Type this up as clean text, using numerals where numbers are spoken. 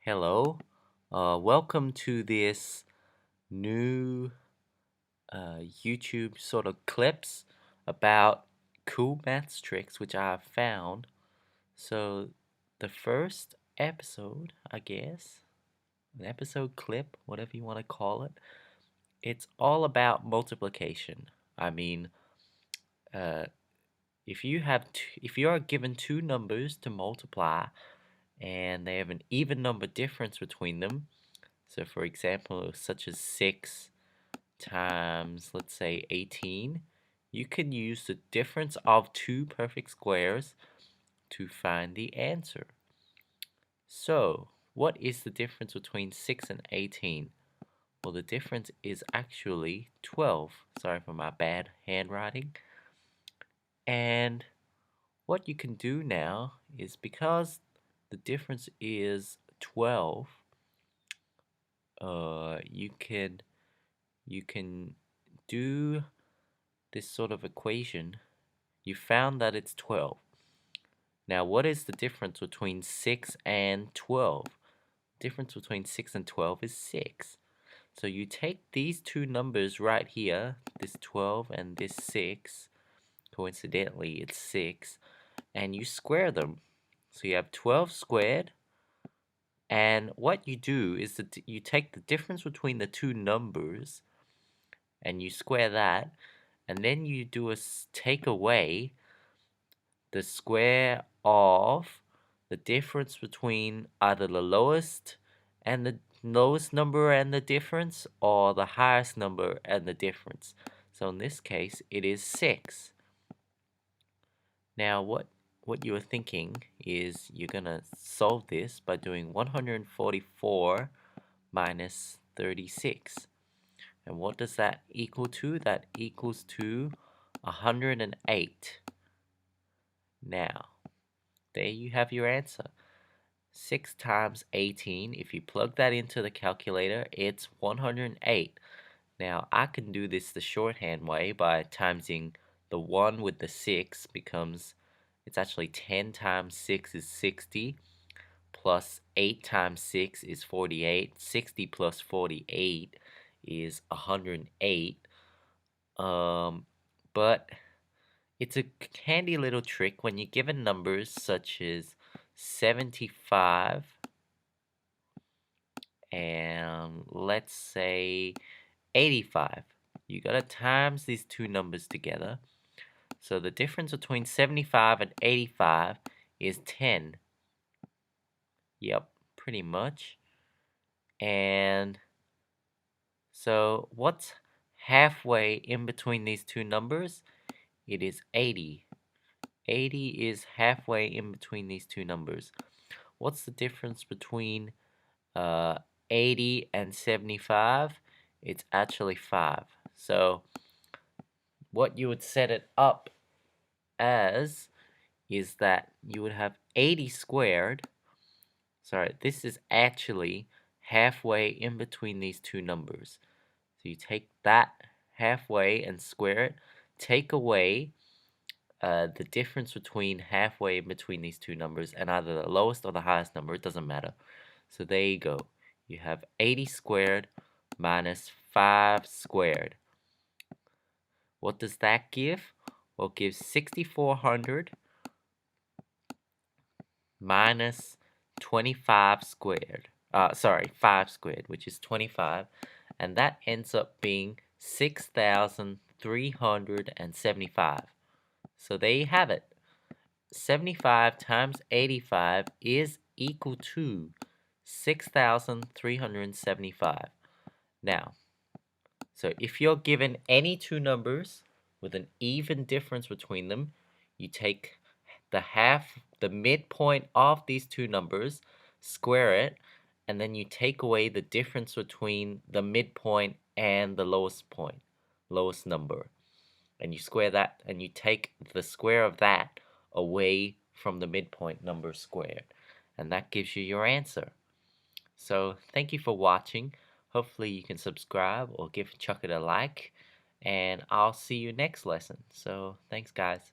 Hello, welcome to this new YouTube sort of clips about cool maths tricks which I have found. So, the first episode, I guess, an episode clip, whatever you want to call it, it's all about multiplication. I mean, uh, if you are given two numbers to multiply and they have an even number difference between them. So for example, such as 6 times, let's say, 18, you can use the difference of two perfect squares to find the answer. So, what is the difference between 6 and 18? Well, the difference is actually 12. Sorry for my bad handwriting. And what you can do now is, because the difference is 12, you can do this sort of equation. You found that it's 12. Now, what is the difference between 6 and 12? Difference between 6 and 12 is 6. So you take these two numbers right here, this 12 and this 6, coincidentally it's 6, and you square them. So you have 12 squared, and what you do is that you take the difference between the two numbers and you square that, and then you do take away the square of the difference between either the lowest number and the difference, or the highest number and the difference. So in this case, it is 6. Now what you are thinking is you're gonna solve this by doing 144 minus 36. And what does that equal to? That equals to 108. Now, there you have your answer. 6 times 18, if you plug that into the calculator, it's 108. Now, I can do this the shorthand way by timesing the 1 with the 6, becomes, it's actually 10 times 6 is 60, plus 8 times 6 is 48, 60 plus 48 is 108. But it's a handy little trick when you're given numbers such as 75 and let's say 85. You gotta times these two numbers together. So the difference between 75 and 85 is 10. Yep, pretty much. And so what's halfway in between these two numbers? It is 80. 80 is halfway in between these two numbers. What's the difference between 80 and 75? It's actually 5. So what you would set it up as is that you would have 80 squared. Sorry, this is actually halfway in between these two numbers. So you take that halfway and square it, take away the difference between halfway in between these two numbers, and either the lowest or the highest number, it doesn't matter. So there you go. You have 80 squared minus 5 squared. What does that give? Well, it gives 6,400 minus 25 squared. 5 squared, which is 25. And that ends up being 6,375. So there you have it. 75 times 85 is equal to 6,375. Now, so if you're given any two numbers with an even difference between them, you take the midpoint of these two numbers, square it, and then you take away the difference between the midpoint and the lowest number. And you square that, and you take the square of that away from the midpoint number squared. And that gives you your answer. So thank you for watching. Hopefully you can subscribe or chuck it a like. And I'll see you next lesson. So thanks guys.